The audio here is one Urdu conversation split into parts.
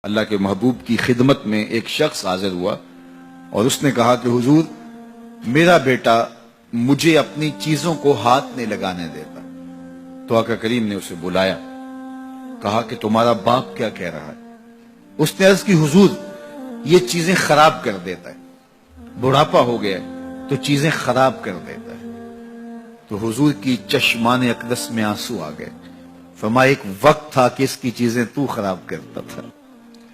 اللہ کے محبوب کی خدمت میں ایک شخص حاضر ہوا اور اس نے کہا کہ حضور میرا بیٹا مجھے اپنی چیزوں کو ہاتھ نہیں لگانے دیتا۔ تو آقا کریم نے اسے بلایا، کہا کہ تمہارا باپ کیا کہہ رہا ہے؟ اس نے عرض کی حضور یہ چیزیں خراب کر دیتا ہے، بڑھاپا ہو گیا تو چیزیں خراب کر دیتا ہے۔ تو حضور کی چشمان اقدس میں آنسو آ گئے، فرمایا ایک وقت تھا کہ اس کی چیزیں تو خراب کرتا تھا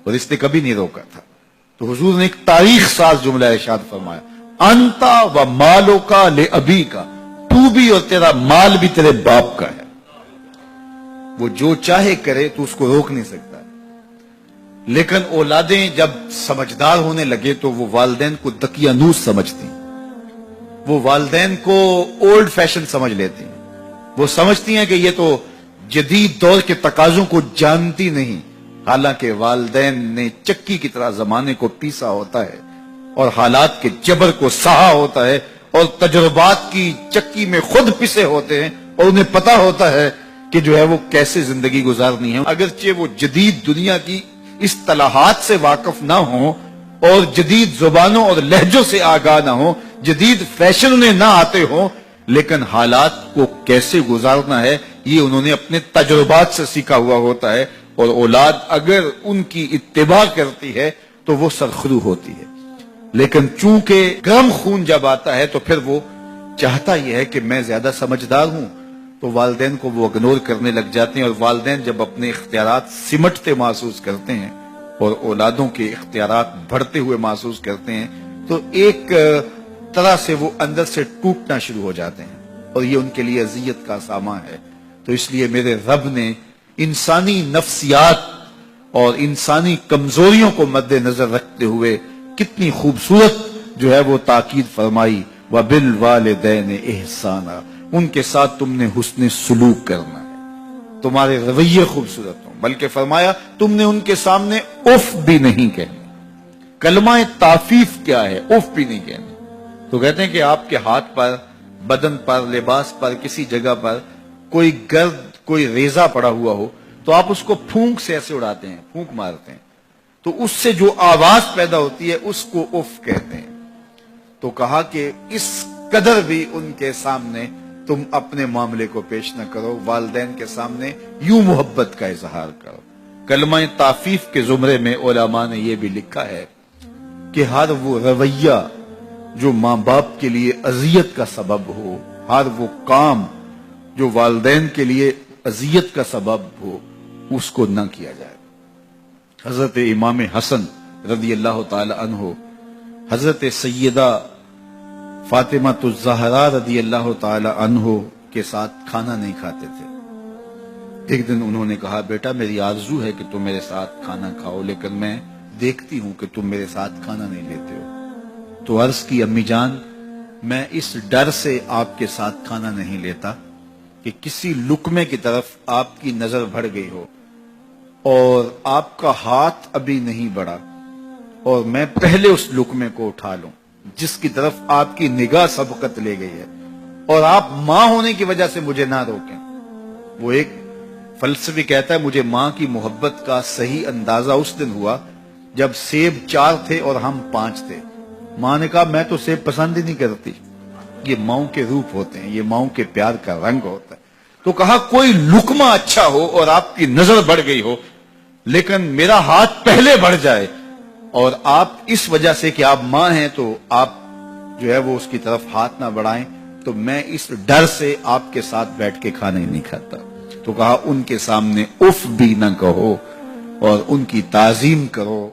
اور اس نے کبھی نہیں روکا تھا۔ تو حضور نے ایک تاریخ ساز جملہ ارشاد فرمایا، انتا و مالو کا لے ابی کا، تو بھی اور تیرا مال بھی تیرے باپ کا ہے، وہ جو چاہے کرے تو اس کو روک نہیں سکتا۔ لیکن اولادیں جب سمجھدار ہونے لگے تو وہ والدین کو دقیانوس سمجھتی، وہ والدین کو اولڈ فیشن سمجھ لیتی، وہ سمجھتی ہیں کہ یہ تو جدید دور کے تقاضوں کو جانتی نہیں، حالانکہ والدین نے چکی کی طرح زمانے کو پیسا ہوتا ہے اور حالات کے جبر کو سہا ہوتا ہے اور تجربات کی چکی میں خود پسے ہوتے ہیں اور انہیں پتا ہوتا ہے کہ جو ہے وہ کیسے زندگی گزارنی ہے۔ اگرچہ وہ جدید دنیا کی اصطلاحات سے واقف نہ ہوں اور جدید زبانوں اور لہجوں سے آگاہ نہ ہوں، جدید فیشن انہیں نہ آتے ہوں، لیکن حالات کو کیسے گزارنا ہے یہ انہوں نے اپنے تجربات سے سیکھا ہوا ہوتا ہے، اور اولاد اگر ان کی اتباع کرتی ہے تو وہ سرخرو ہوتی ہے۔ لیکن چونکہ گرم خون جب آتا ہے تو پھر وہ چاہتا یہ ہے کہ میں زیادہ سمجھدار ہوں، تو والدین کو وہ اگنور کرنے لگ جاتے ہیں، اور والدین جب اپنے اختیارات سمٹتے محسوس کرتے ہیں اور اولادوں کے اختیارات بڑھتے ہوئے محسوس کرتے ہیں تو ایک طرح سے وہ اندر سے ٹوٹنا شروع ہو جاتے ہیں، اور یہ ان کے لیے اذیت کا سامان ہے۔ تو اس لیے میرے رب نے انسانی نفسیات اور انسانی کمزوریوں کو مد نظر رکھتے ہوئے کتنی خوبصورت جو ہے وہ تاکید فرمائی، وَبِالْوَالِدَيْنِ إِحْسَانًا، ان کے ساتھ تم نے حسن سلوک کرنا ہے، تمہارے رویے خوبصورت ہوں، بلکہ فرمایا تم نے ان کے سامنے اف بھی نہیں کہنا۔ کلمہ تعفیف کیا ہے؟ اف بھی نہیں کہنا۔ تو کہتے ہیں کہ آپ کے ہاتھ پر، بدن پر، لباس پر، کسی جگہ پر کوئی گرد، کوئی ریزہ پڑا ہوا ہو تو آپ اس کو پھونک سے ایسے اڑاتے ہیں، پھونک مارتے ہیں، تو اس سے جو آواز پیدا ہوتی ہے اس کو اف کہتے ہیں۔ تو کہا کہ اس قدر بھی ان کے سامنے تم اپنے معاملے کو پیش نہ کرو، والدین کے سامنے یوں محبت کا اظہار کرو۔ کلمہ تعفیف کے زمرے میں علماء نے یہ بھی لکھا ہے کہ ہر وہ رویہ جو ماں باپ کے لیے اذیت کا سبب ہو، ہر وہ کام جو والدین کے لیے اذیت کا سبب ہو، اس کو نہ کیا جائے۔ حضرت امام حسن رضی اللہ تعالی عنہ حضرت سیدہ فاطمہ الزہرا رضی اللہ تعالی عنہ کے ساتھ کھانا نہیں کھاتے تھے۔ ایک دن انہوں نے کہا بیٹا میری آرزو ہے کہ تم میرے ساتھ کھانا کھاؤ، لیکن میں دیکھتی ہوں کہ تم میرے ساتھ کھانا نہیں لیتے ہو۔ تو عرض کی امی جان میں اس ڈر سے آپ کے ساتھ کھانا نہیں لیتا کہ کسی لقمے کی طرف آپ کی نظر بڑھ گئی ہو اور آپ کا ہاتھ ابھی نہیں بڑھا اور میں پہلے اس لقمے کو اٹھا لوں جس کی طرف آپ کی نگاہ سبقت لے گئی ہے، اور آپ ماں ہونے کی وجہ سے مجھے نہ روکیں۔ وہ ایک فلسفی کہتا ہے مجھے ماں کی محبت کا صحیح اندازہ اس دن ہوا جب سیب 4 تھے اور ہم 5 تھے۔ ماں نے کہا میں تو سیب پسند ہی نہیں کرتی، یہ ماؤں کے روپ ہوتے ہیں، یہ ماؤں کے پیار کا رنگ ہوتا ہے۔ تو کہا کوئی لقمہ اچھا ہو اور آپ کی نظر بڑھ گئی ہو لیکن میرا ہاتھ پہلے بڑھ جائے اور آپ اس وجہ سے کہ آپ ماں ہیں تو آپ جو ہے وہ اس کی طرف ہاتھ نہ بڑھائیں، تو میں اس ڈر سے آپ کے ساتھ بیٹھ کے کھانا ہی نہیں کھاتا۔ تو کہا ان کے سامنے اف بھی نہ کہو اور ان کی تعظیم کرو،